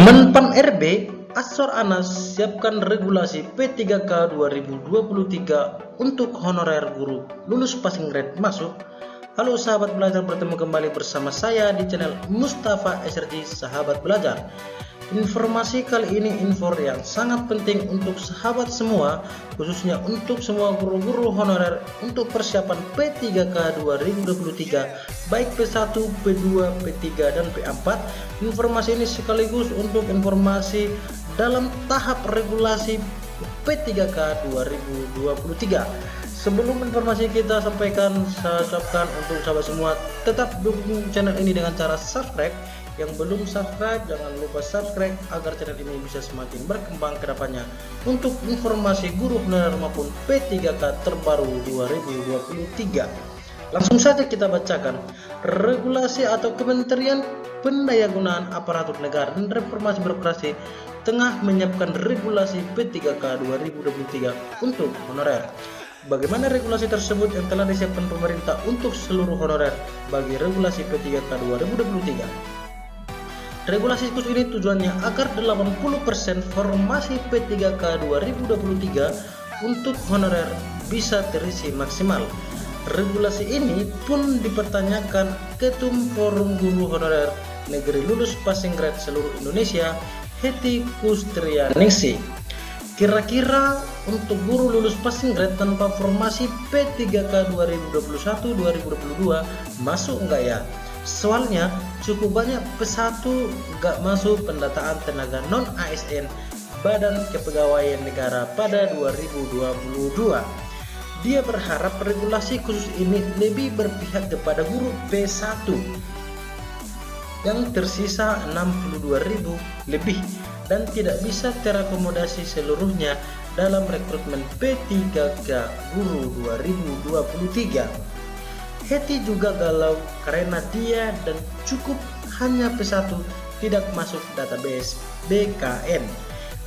Kemenpan RB, Asor Anas siapkan regulasi P3K 2023 untuk honorer guru lulus passing grade masuk. Halo sahabat belajar, bertemu kembali bersama saya di channel Mustafa SRG Sahabat Belajar. Informasi kali ini info yang sangat penting untuk sahabat semua, khususnya untuk semua guru-guru honorer untuk persiapan P3K 2023 baik P1, P2, P3 dan P4. Informasi ini sekaligus untuk informasi dalam tahap regulasi P3K 2023. Sebelum informasi kita sampaikan, saya ucapkan untuk sahabat semua tetap dukung channel ini dengan cara subscribe. Yang belum subscribe, jangan lupa subscribe agar channel ini bisa semakin berkembang ke depannya untuk informasi guru honorer maupun P3K terbaru 2023. Langsung saja kita bacakan. Regulasi atau Kementerian Pendayagunaan Aparatur Negara dan Reformasi Birokrasi tengah menyiapkan regulasi P3K 2023 untuk honorer. Bagaimana regulasi tersebut yang telah disiapkan pemerintah untuk seluruh honorer bagi regulasi P3K 2023? Regulasi khusus ini tujuannya agar 80% formasi P3K 2023 untuk honorer bisa terisi maksimal. Regulasi ini pun dipertanyakan Ketum Forum Guru Honorer Negeri Lulus Passing Grade seluruh Indonesia, Hetty Kustrianingsih. Kira-kira untuk guru lulus passing grade tanpa formasi P3K 2021-2022 masuk enggak ya? Soalnya cukup banyak P1 gak masuk pendataan tenaga non-ASN Badan Kepegawaian Negara pada 2022. Dia berharap regulasi khusus ini lebih berpihak kepada guru P1 yang tersisa 62.000 lebih dan tidak bisa terakomodasi seluruhnya dalam rekrutmen P3K Guru 2023. Hetty juga galau karena dia dan cukup hanya P1 tidak masuk database BKN.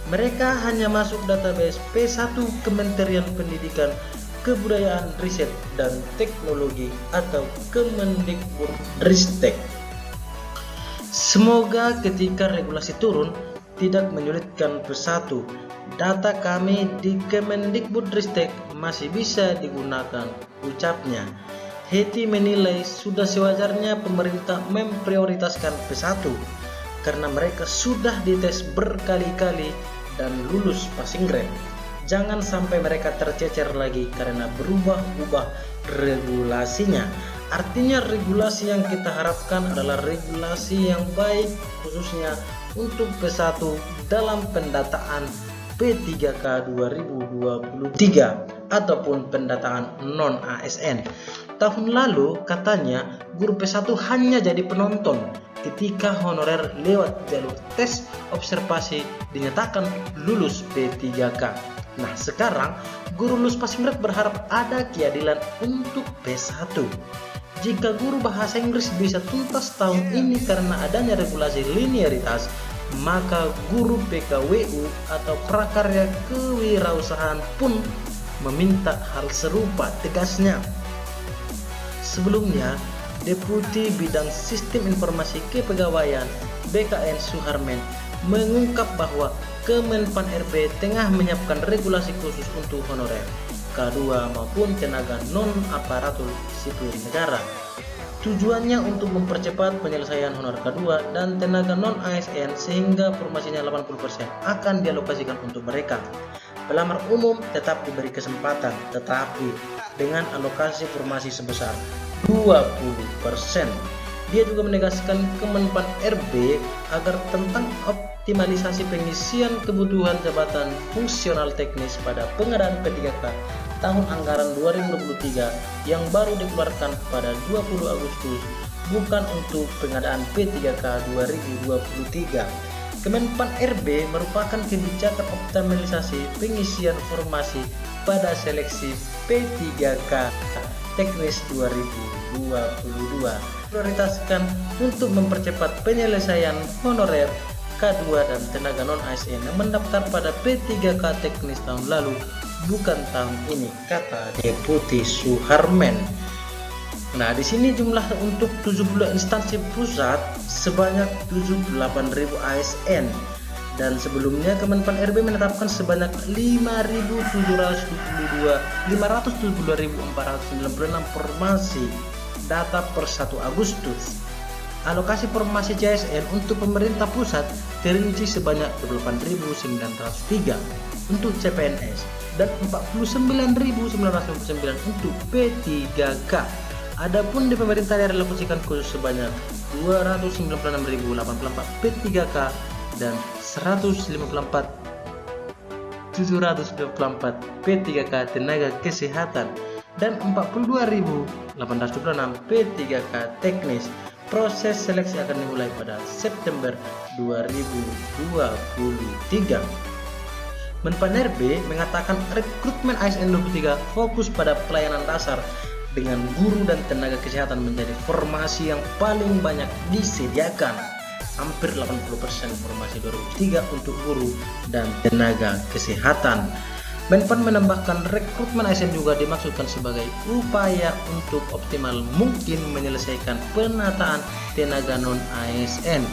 Mereka hanya masuk database P1 Kementerian Pendidikan, Kebudayaan, Riset dan Teknologi atau Kemendikbudristek. Semoga ketika regulasi turun tidak menyulitkan P1. Data kami di Kemendikbudristek masih bisa digunakan, ucapnya. Hetty menilai sudah sewajarnya pemerintah memprioritaskan P1 karena mereka sudah dites berkali-kali dan lulus passing grade. Jangan sampai mereka tercecer lagi karena berubah-ubah regulasinya. Artinya regulasi yang kita harapkan adalah regulasi yang baik khususnya untuk P1 dalam pendataan P3K 2023 ataupun pendataan non-ASN. Tahun lalu katanya guru P1 hanya jadi penonton ketika honorer lewat jalur tes observasi dinyatakan lulus P3K. Nah sekarang guru lulus passing grade berharap ada keadilan untuk P1. Jika guru bahasa Inggris bisa tuntas tahun ini karena adanya regulasi linearitas, maka guru PKWU atau prakarya kewirausahaan pun meminta hal serupa, tegasnya. Sebelumnya, Deputi Bidang Sistem Informasi Kepegawaian BKN Suharmen mengungkap bahwa Kemenpan RB tengah menyiapkan regulasi khusus untuk honorer K2 maupun tenaga non-aparatur sipil negara. Tujuannya untuk mempercepat penyelesaian honor K2 dan tenaga non-ASN sehingga formasinya 80% akan dialokasikan untuk mereka. Pelamar umum tetap diberi kesempatan, tetapi dengan alokasi formasi sebesar 20%. Dia juga menegaskan Kemenpan RB agar tentang optimalisasi pengisian kebutuhan jabatan fungsional teknis pada pengadaan P3K tahun anggaran 2023 yang baru dikeluarkan pada 20 Agustus bukan untuk pengadaan P3K 2023. Kemenpan RB merupakan kebijakan optimalisasi pengisian formasi pada seleksi P3K teknis 2022, prioritaskan untuk mempercepat penyelesaian honorer K2 dan tenaga non-ASN yang mendaftar pada P3K teknis tahun lalu bukan tahun ini, kata Deputi Suharmen. Nah, di sini jumlah untuk 70 instansi pusat sebanyak 78.000 ASN, dan sebelumnya Kemenpan RB menetapkan sebanyak 572.496 formasi data per 1 Agustus. Alokasi formasi CSN untuk pemerintah pusat terinci sebanyak 28.903 untuk CPNS dan 49.959 untuk P3K. Adapun di pemerintah daerah alokasikan khusus sebanyak 296.084 P3K dan 754 P3K tenaga kesehatan dan 42.826 P3K teknis. Proses seleksi akan dimulai pada September 2023. Menpan RB mengatakan rekrutmen ASN 23 fokus pada pelayanan dasar dengan guru dan tenaga kesehatan menjadi formasi yang paling banyak disediakan. Hampir 80% formasi 2003 untuk guru dan tenaga kesehatan. Menpan menambahkan rekrutmen ASN juga dimaksudkan sebagai upaya untuk optimal mungkin menyelesaikan penataan tenaga non-ASN.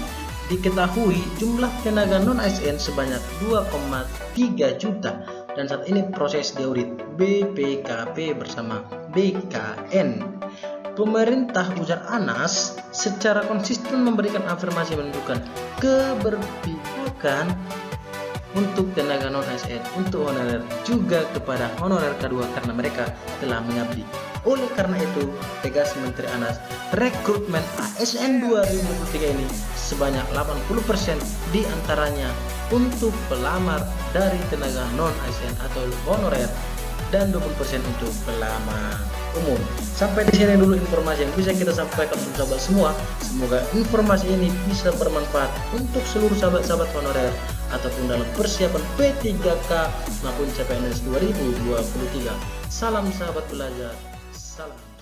Diketahui jumlah tenaga non-ASN sebanyak 2,3 juta dan saat ini proses diaudit BPKP bersama BKN. Pemerintah, ujar Anas, secara konsisten memberikan afirmasi menunjukkan keberpihakan untuk tenaga non-ASN untuk honorer juga kepada honorer K2 karena mereka telah mengabdi. Oleh karena itu, tegas Menteri Anas, rekrutmen ASN 2023 ini sebanyak 80% diantaranya untuk pelamar dari tenaga non-ASN atau honorer dan 20% untuk pelamar umum. Sampai di sini dulu informasi yang bisa kita sampaikan untuk sahabat semua. Semoga informasi ini bisa bermanfaat untuk seluruh sahabat-sahabat honorer ataupun dalam persiapan P3K maupun CPNS 2023. Salam sahabat belajar. Salam.